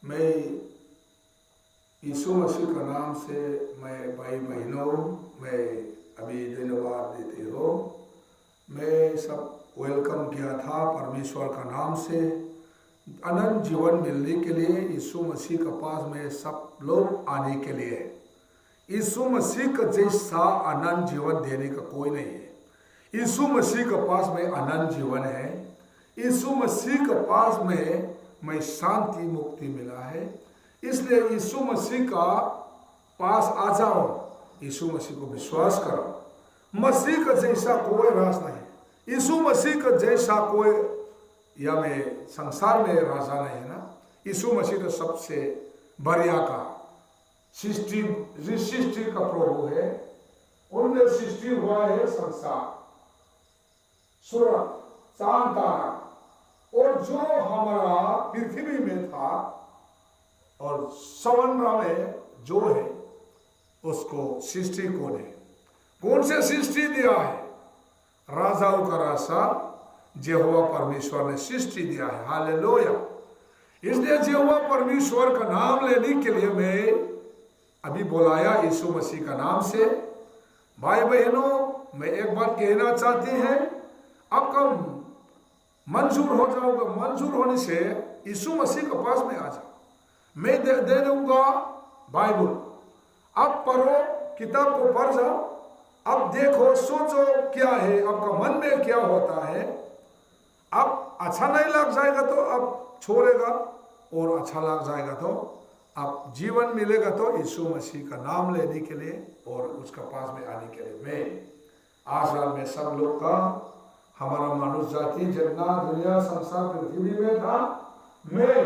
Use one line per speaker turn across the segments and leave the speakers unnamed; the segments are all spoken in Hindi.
मैं यीशु मसीह का नाम से मैं भाई बहनों मैं अभी धन्यवाद देते हो। मैं सब वेलकम किया था परमेश्वर का नाम से अनंत जीवन मिलने के लिए यीशु मसीह के पास में सब लोग आने के लिए। यीशु मसीह का जैसा अनंत जीवन देने का कोई नहीं है। यीशु मसीह के पास में अनंत जीवन है। यीशु मसीह के पास में मैं शांति मुक्ति मिला है। इसलिए यीशु मसीह का पास आ जाओ, यीशु मसीह को विश्वास करो। मसीह का जैसा कोई राज नहीं, यीशु मसीह का जैसा कोई या में संसार में राजा नहीं है ना। यीशु मसीह तो सबसे बढ़िया का सृष्टि का प्रभु है। उनने सृष्टि हुआ है संसार, सूरज, चांद, तारा और जो हमारा पृथ्वी में था और समुद्र में जो है उसको सृष्टि कौन है? कौन से सृष्टि दिया है? राजाओं का राजा यहोवा परमेश्वर ने सृष्टि दिया है। हालेलुया। इसलिए यहोवा परमेश्वर का नाम लेने के लिए मैं अभी बुलाया यीशु मसीह का नाम से। भाई बहनों, मैं एक बात कहना चाहती है, आपका मंजूर हो जाओगे। मंजूर होने से यीशु मसीह के पास में आ जाओ। मैं दे दूंगा बाइबल, अब पढ़ो, किताब को पढ़ जाओ। अब देखो, सोचो क्या है, आपका मन में क्या होता है। अब अच्छा नहीं लग जाएगा तो अब छोड़ेगा, और अच्छा लग जाएगा तो अब जीवन मिलेगा। तो यीशु मसीह का नाम लेने के लिए और उसका पास में आने के लिए मैं आजकल में सब लोग का हमारा मनुष्य जाति जितना दुनिया संसार पृथ्वी में था, मैं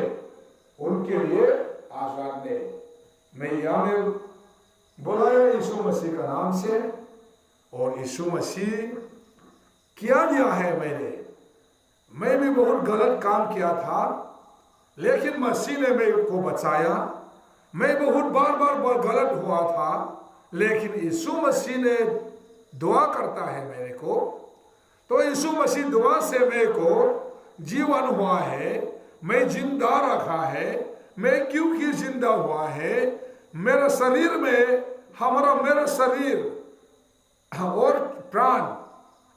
उनके लिए आजाद ने मैं यहाँ में बुलाया यीशु मसीह का नाम से। और यीशु मसीह क्या दिया है मैं भी बहुत गलत काम किया था, लेकिन मसीह ने मेरे को बचाया। मैं बहुत बार गलत हुआ था, लेकिन यीशु मसीह ने दुआ करता है मेरे को। तो यीशु मसीह दुआ से मेरे को जीवन हुआ है, मैं जिंदा रखा है। मैं क्योंकि जिंदा हुआ है, मेरे शरीर में मेरा शरीर और प्राण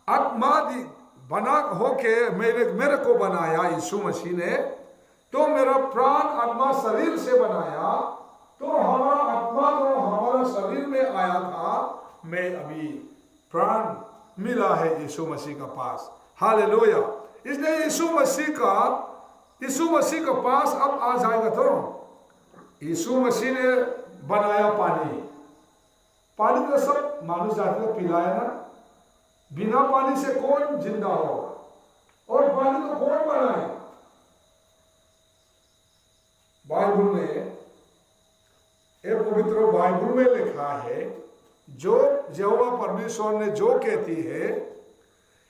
आत्मा बना होके मेरे को बनाया यीशु मसीह ने। तो मेरा प्राण आत्मा शरीर से बनाया, तो हमारा आत्मा जो हमारा शरीर में आया था, मैं अभी प्राण मिला है यीशु मसीह का पास। हालेलुया। इसलिए यीशु मसीह का पास अब आ जाएगा। तो यीशु मसीह ने बनाया पानी तो सब मानुष जाति को पिलाया ना। बिना पानी से कौन जिंदा होगा? और पानी को कौन बनाया? बाइबल में, एक पवित्र बाइबल में लिखा है, जो यहोवा परमेश्वर ने जो कहती है,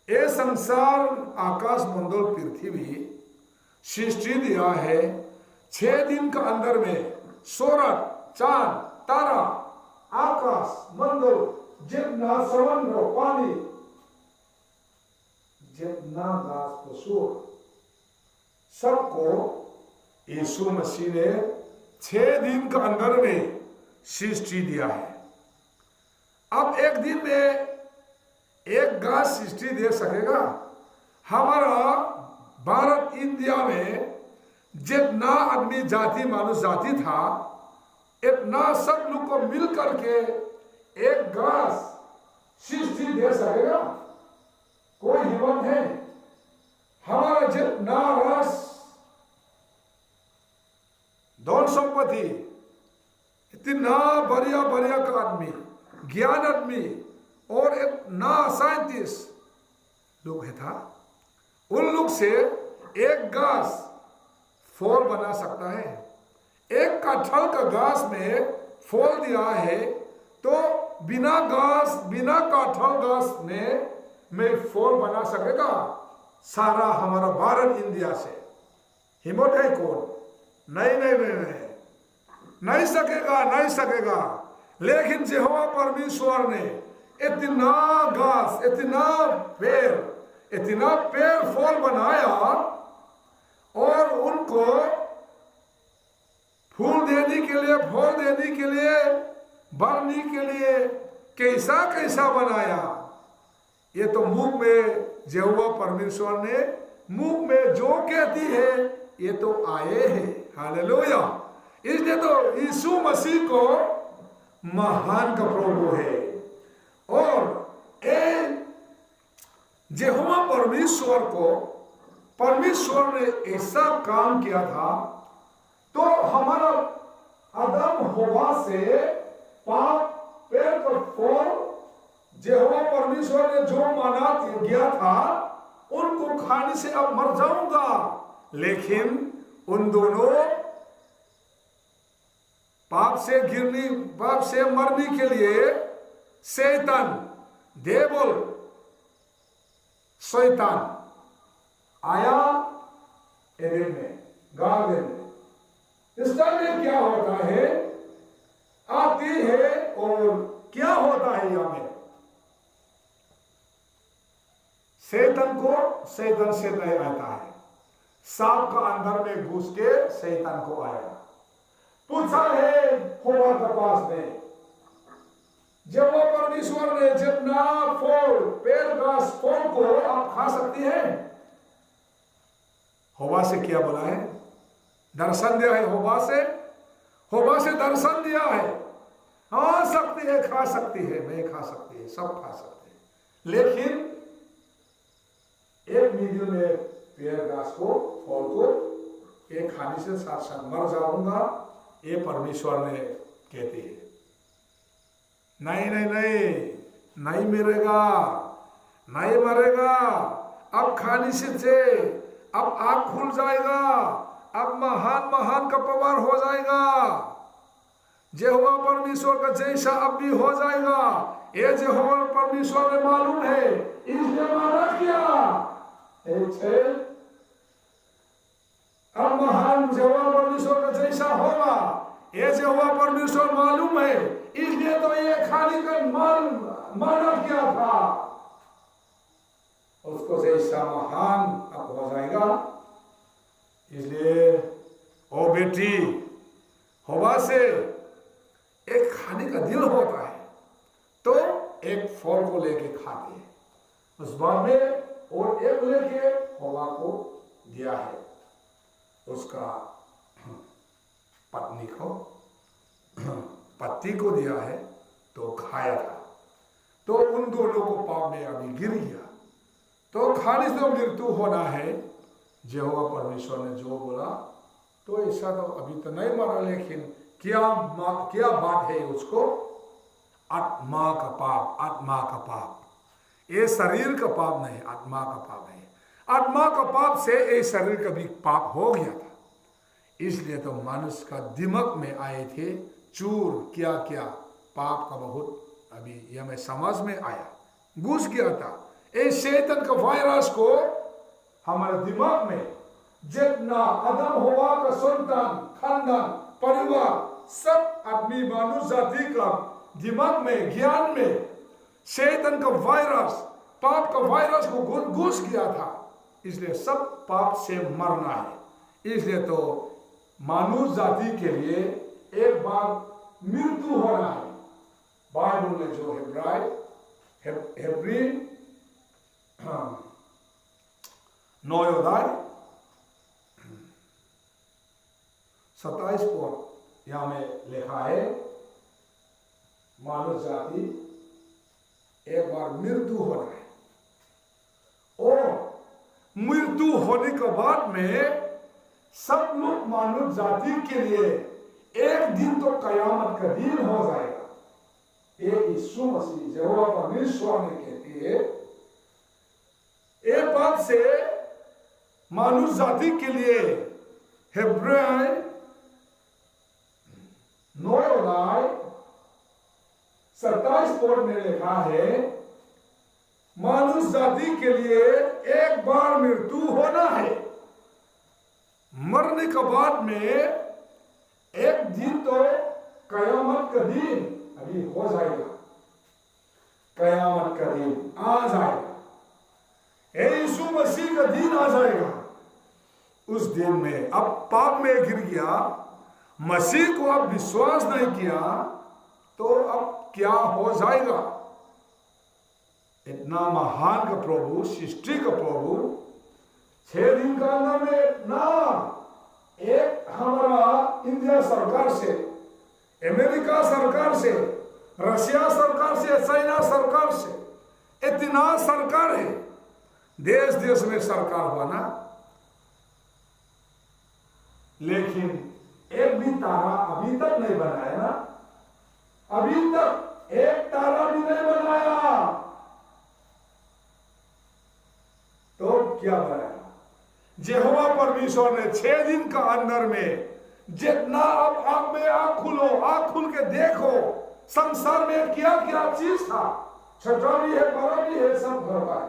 ये संसार आकाश मंडल पृथ्वी सृष्टि दिया है 6 दिन के अंदर में। सूरज, चांद, तारा, आकाश मंडल, जितना समुद्र, पानी, जितना घास पशु, सबको यीशु मसीह ने 6 दिन के अंदर में सृष्टि दिया है। अब एक दिन में एक घास सृष्टि दे सकेगा? हमारा भारत इंडिया में जितना आदमी जाति मानुष जाति था, इतना सब लोग को मिल करके एक घास सृष्टि दे सकेगा? कोई हिम्मत है? हमारा जितना रस, धन संपत्ति, इतना बढ़िया का आदमी, ज्ञान आदमी और इतना साइंटिस्ट लोग है था, उन लोग से एक घास फल बना सकता है। एक कटहल का घास में फल दिया है, तो बिना कटहल घास में मैं फल बना सकेगा सारा हमारा भारत इंडिया से? हिम्मत है कौन? नहीं सकेगा। लेकिन यहोवा परमेश्वर ने इतना घास, इतना पेड़ फल बनाया और उनको फूल देने के लिए, फल देने के लिए, बढ़ने के लिए कैसा कैसा बनाया। ये तो मुख में यहोवा परमेश्वर ने मुख में जो कहती है ये तो आए हैं। हालेलुया। इसलिए तो यीशु मसीह को महान का प्रभु है। और यहोवा परमेश्वर को, परमेश्वर ने ऐसा काम किया था तो हमारा आदम हवा से पाप पेड़ का फल यहोवा परमेश्वर ने जो माना गया था उनको खाने से अब मर जाऊंगा, लेकिन उन दोनों पाप से गिरने, पाप से मरने के लिए शैतान, देवल, शैतान आया एदेन में, गार्डन में। इस टाइम में क्या होता है, आती है और क्या होता है यहाँ में, शैतान को शैतान से नहीं आता है। सांप का अंदर में घुस के शैतान को आया, पूछा है हवा के पास में, जब वो परमेश्वर ने जितना फल, पेड़ घास फल को आप खा सकती है, हवा से क्या बोला है, दर्शन दिया है हवा से दर्शन दिया है, हाँ सकती है, खा सकती है, नहीं खा सकती है, सब खा सकते हैं, लेकिन एक वीडियो में पेड़ घास को, फल को एक खाने से साथ साथ मर जाऊंगा, ये परमेश्वर ने कहती है। नहीं नहीं नहीं, नहीं मरेगा, नहीं मरेगा, अब खाने से अब आँख खुल जाएगा, अब महान महान का पवार हो जाएगा, यहोवा परमेश्वर का जैसा अब भी हो जाएगा। ये यहोवा परमेश्वर ने मालूम है, इसलिए माना किया अब महान यहोवा परमेश्वर का जैसा होगा, ये यहोवा परमेश्वर मालूम है, इसलिए तो ये खाने का माना किया था, उसको जैसा महान अब हो जाएगा। इसलिए ओ बेटी, हवा से एक खाने का दिल होता है तो एक फल को लेके खाती है, उस बार में और एक लेके हवा को दिया है, उसका पत्नी को, पति को दिया है तो खाया था, तो उन दोनों को पाप में अभी गिर गया, तो खाने से मृत्यु होना है। यहोवा परमेश्वर ने जो बोला तो ऐसा तो अभी तो नहीं मरा, लेकिन क्या बात है उसको, आत्मा का पाप, आत्मा का पाप, ये शरीर का पाप नहीं, आत्मा का पाप है। आत्मा का पाप से ये शरीर का भी पाप हो गया था, इसलिए तो मनुष्य का दिमाग में आए थे चूर, क्या क्या पाप का बहुत अभी यह मैं समझ में आया, घुस गया था। इस शैतान का वायरस को हमारे दिमाग में जितना आदम हवा का संतान, खानदान, परिवार, सब आदमी मानव जाति का दिमाग में, ज्ञान में शैतान का वायरस, पाप का वायरस को घुस गया था, इसलिए सब पाप से मरना है। इसलिए तो मानव जाति के लिए एक बार मृत्यु होना है। बाइबल में जो हेब्री 9 अध्याय 27 पद यहां में लिखा है, मानव जाति एक बार मृत्यु होना है, और मृत्यु होने के बाद में सब लोग मानव जाति के लिए एक दिन तो कयामत का दिन हो जाएगा। ये यीशु मसीह यहोवा परमेश्वर ने कहती है, एक बात से मानव जाति के लिए हेब्राय 9 अध्याय 27 पद में लिखा है, मानव जाति के लिए एक बार मृत्यु होना है, मरने के बाद में एक दिन तो कयामत का दिन अभी हो जाएगा, कयामत का दिन आ जाएगा, यीशु मसीह का दिन आ जाएगा। उस दिन में अब पाप में गिर गया, मसीह को अब विश्वास नहीं किया तो अब क्या हो जाएगा? इतना महान का प्रभु, सृष्टि का प्रभु, 6 दिन का अंदर में ना एक हमारा इंडिया सरकार से, अमेरिका सरकार से, रशिया सरकार से, चाइना सरकार से, इतना सरकार है, देश देश में सरकार हुआ ना, लेकिन एक भी तारा अभी तक नहीं बनाया ना, अभी तक एक तारा भी नहीं बनाया। तो क्या बनाया? यहोवा परमेश्वर ने 6 दिन का अंदर में जितना, अब आंख में आंख खोलो, आंख खोल के देखो संसार में क्या क्या चीज था, छठा भी है, बड़ा भी है, सब घर का है,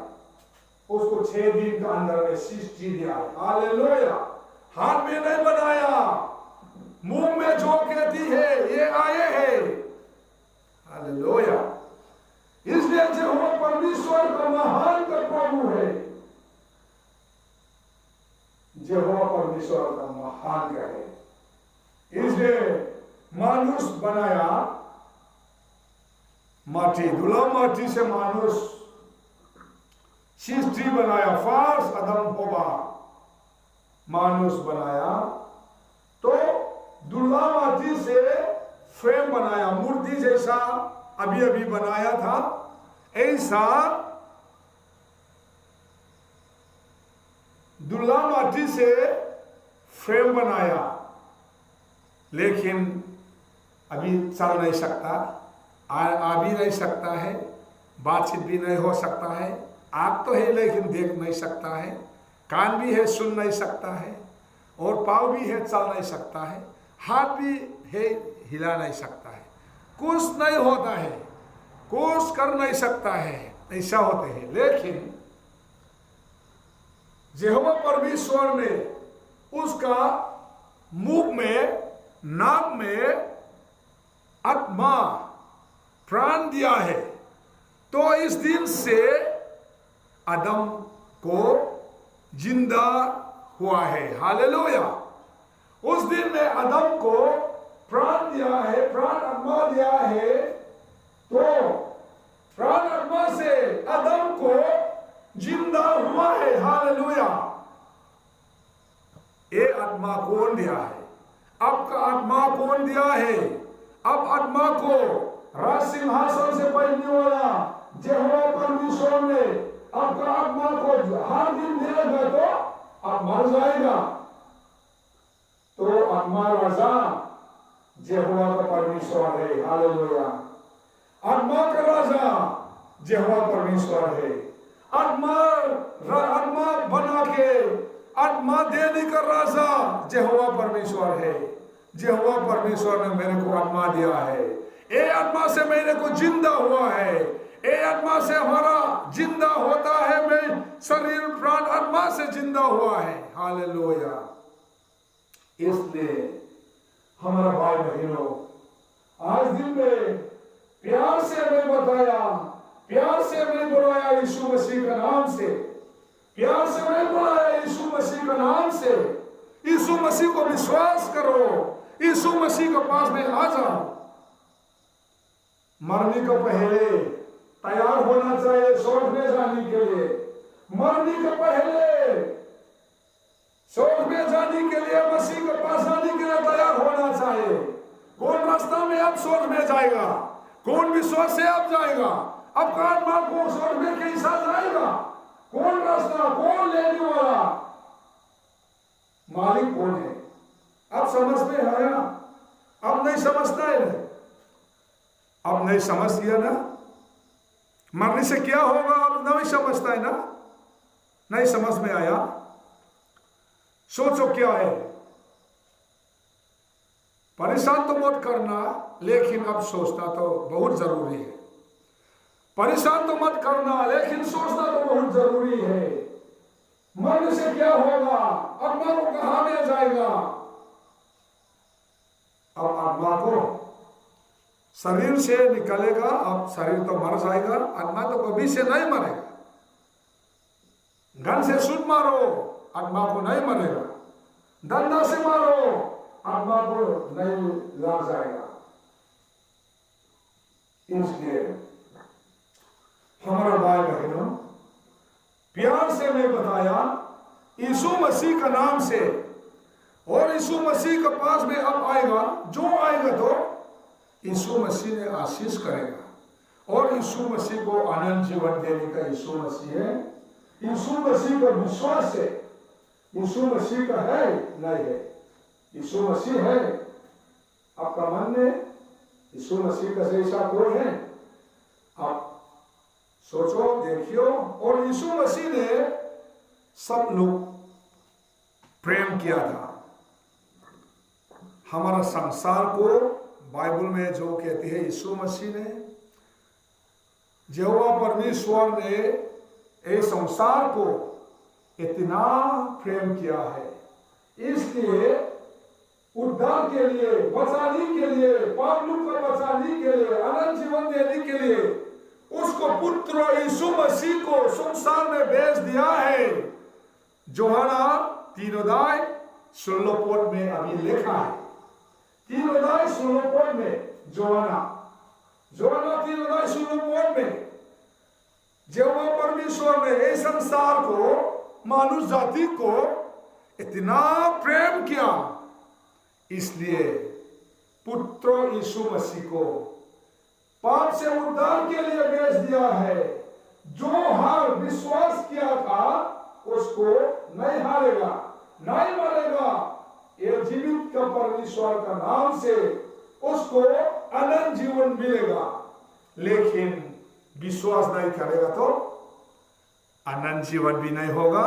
उसको 6 दिन के अंदर में सृष्टि दिया। हालेलुया। हाथ में नहीं बनाया, मुंह में जो कहती है ये आए है। हालेलुया। इसलिए यहोवा परमेश्वर का महान का प्रभु है, यहोवा परमेश्वर का महान का है। इसलिए मानुष बनाया, माटी, धुला माटी से मानुष सृष्टि बनाया, फर्स्ट आदम हवा मानुष बनाया, तो धुला माटी से फ्रेम बनाया, मूर्ति जैसा अभी अभी बनाया था, ऐसा धुला माटी से फ्रेम बनाया, लेकिन अभी चल नहीं सकता, आ भी नहीं सकता है, बातचीत भी नहीं हो सकता है, आँख तो है लेकिन देख नहीं सकता है, कान भी है सुन नहीं सकता है, और पाँव भी है चल नहीं सकता है, हाथ भी है हिला नहीं सकता है, कुछ नहीं होता है, कुछ कर नहीं सकता है, ऐसा होते हैं। लेकिन यहोवा परमेश्वर ने उसका मुख में, नाक में आत्मा प्राण दिया है, तो इस दिन से आदम को जिंदा हुआ है। हालेलुया। उस दिन में आदम को प्राण दिया है, प्राण आत्मा दिया है, तो प्राण आत्मा से आदम को जिंदा हुआ है। हालेलुया। ये आत्मा कौन दिया है? आपका आत्मा कौन दिया है? अब आत्मा को राज सिंहासन से पहनने वाला यहोवा परमेश्वर ने आपका आत्मा को हर दिन देगा, तो आप मर जाएगा। तो आत्मा राजा यहोवा का परमेश्वर है। हालेलुया। आत्मा का राजा यहोवा परमेश्वर है। आत्मा बना के आत्मा देने का राजा यहोवा परमेश्वर है। यहोवा परमेश्वर ने मेरे को आत्मा दिया है, ये आत्मा से मेरे को जिंदा हुआ है, ये आत्मा से हमारा जिंदा होता है, मैं शरीर प्राण आत्मा से जिंदा हुआ है। हालेलुया। इसलिए हमारा भाई बहनों, आज दिन में प्यार से मैं बताया, प्यार से मैं बुलाया यीशु मसीह का नाम से, प्यार से मैं बुलाया यीशु मसीह का नाम से। यीशु मसीह को विश्वास करो, यीशु मसीह के पास में आ जाओ। मरने को पहले तैयार होना चाहिए स्वर्ग में जाने के लिए। मरने के पहले स्वर्ग में जाने के लिए, मसीह के पास जाने के लिए तैयार होना चाहिए। कौन रास्ता में आप स्वर्ग में जाएगा? कौन विश्वास से आप जाएगा? आपका आत्मा को स्वर्ग में कैसा जाएगा? कौन रास्ता, कौन लेने वाला, मालिक कौन है? आप समझ में आया? अब नहीं समझता है, अब नहीं समझ दिया ना, मरने से क्या होगा अब नहीं समझता है ना, नहीं समझ में आया। सोचो क्या है, परेशान तो मत करना, लेकिन अब सोचना तो बहुत जरूरी है। परेशान तो मत करना, लेकिन सोचना तो बहुत जरूरी है। मरने से क्या होगा? आत्मा को कहां में जाएगा? अब आत्मा को शरीर से निकलेगा, अब शरीर तो मर जाएगा, आत्मा तो कभी से नहीं मरेगा। गन से शूट मारो, आत्मा को नहीं मरेगा। डंडा से मारो, आत्मा को नहीं ला जाएगा। इसलिए हमारा भाई बहनों, प्यार से मैं बताया यीशु मसीह का नाम से, और यीशु मसीह के पास में अब आएगा, जो आएगा तो यीशु मसीह ने आशीष करेगा, और यीशु मसीह को अनंत जीवन देने का यीशु मसीह है। यीशु मसीह का विश्वास है, यीशु मसीह का है नहीं है, यीशु मसीह है। आपका मन में यीशु मसीह का जैसा कोई है? आप सोचो, देखियो। और यीशु मसीह ने सब लोग प्रेम किया था। हमारा संसार को बाइबल में जो कहते हैं यीशु मसीह ने, यहोवा परमेश्वर ने इस संसार को इतना प्रेम किया है, इसलिए उद्धार के लिए, बचाने के लिए, पापों को बचाने के लिए, अनंत जीवन देने के लिए उसको पुत्र यीशु मसीह को संसार में भेज दिया है। यूहन्ना 3:16 में अभी लिखा है, 3:16 में, यूहन्ना 3:16 में यहोवा परमेश्वर ने इस संसार को, मानुष जाति को इतना प्रेम किया, इसलिए पुत्र यीशु मसीह को पाप से उद्धार के लिए भेज दिया है। जो हर विश्वास किया था उसको नहीं हारेगा, नहीं मरेगा, ये जीवित का परमेश्वर का नाम से उसको अनंत जीवन मिलेगा। लेकिन विश्वास नहीं करेगा तो अनंत जीवन भी नहीं होगा।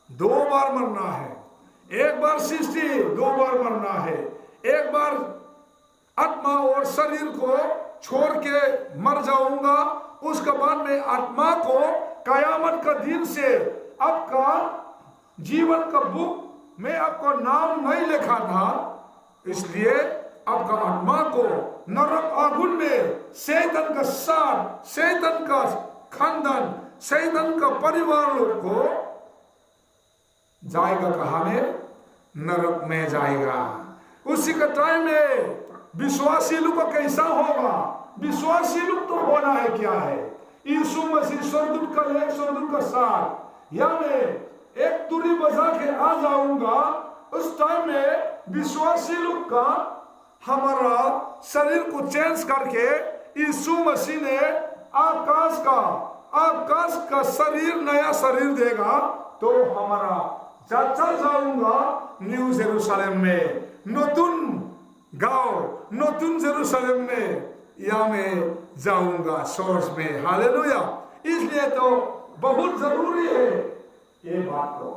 2 बार मरना है, एक बार सृष्टि, 2 बार मरना है। एक बार आत्मा और शरीर को छोड़ के मर जाऊंगा, उसके बाद में आत्मा को कयामत का दिन से आपका जीवन का बुक में आपको नाम नहीं लिखा था, इसलिए आपका आत्मा को नरक आगुन में शैतान का साथ, शैतान का खानदान, शैतान का परिवार लोग को जाएगा कहाँ में? नरक में जाएगा। उसी का टाइम में विश्वासी लोग का कैसा होगा? विश्वासी लोग तो होना है क्या है? यीशु मसीह स्वर्गदूत का एक स्वर्गदूत का साथ, या मैं एक तुरी बजा के आ जाऊंगा, उस टाइम में विश्वासी लोग का हमारा शरीर को चेंज करके यीशु मसीह ने आकाश का शरीर, नया शरीर देगा, तो हमारा चल जाऊंगा न्यू जेरूशलेम में, नतून गांव, नतून जेरूशलेम में, या मैं जाऊंगा सोर्स में। हालेलुया। इसलिए तो बहुत जरूरी है ये बात, तो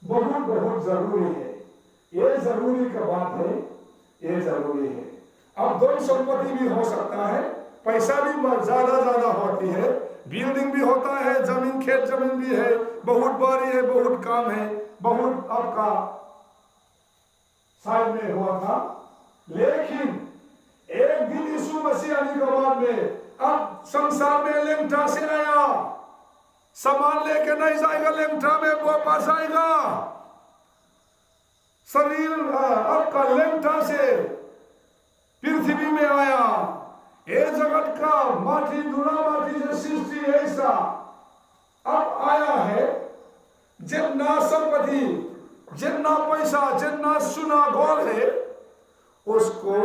बहुत जरूरी है, ये जरूरी का बात है, ये जरूरी है। अब धन संपत्ति भी हो सकता है, पैसा भी ज्यादा होती है, बिल्डिंग भी होता है, जमीन, खेत जमीन भी है, बहुत बारी है, बहुत काम है, बहुत आपका साइड में हुआ था। लेकिन एक दिन यीशु मसीह आने के बाद में अब संसार में लेंटा से आया, सामान लेके नहीं जाएगा, लेंटा में वापस आएगा। शरीर आपका लेंटा से पृथ्वी में आया, ये जगत का माटी, धूला माटी से सृष्टि ऐसा अब आया है। जितना संपत्ति, जितना पैसा, जितना सुना गोल है, उसको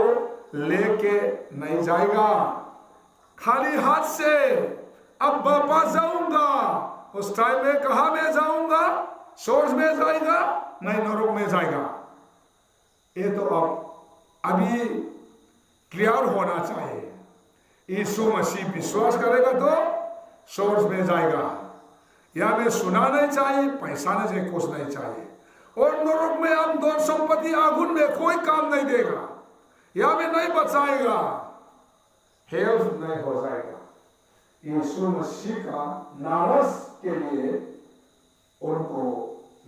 लेके नहीं जाएगा खाली हाथ से। अब वापस जाऊंगा, उस टाइम में कहा में जाऊंगा? सोर्स में जाएगा? नहीं, नरक में जाएगा। ये तो अब अभी क्लियर होना चाहिए। यीशु मसीह विश्वास करेगा तो सोर्स में जाएगा, या में सुना नहीं चाहिए, पैसा नहीं चाहिए, कुछ नहीं चाहिए। और नरक में हम धन संपत्ति आगुन में कोई काम नहीं देगा, या में नहीं बचाएगा, हेल्प नहीं हो जाएगा। यीशु मसीह का नारस के लिए उनको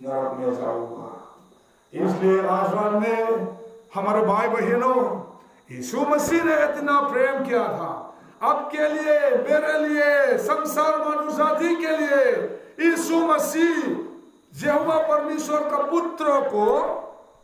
नरक में जाऊंगा। इसलिए आज रात में हमारे भाई बहनों, यीशु मसीह ने इतना प्रेम किया था आपके लिए, मेरे लिए, संसार मानव जाति के लिए। यीशु मसीह यहोवा परमेश्वर का पुत्र को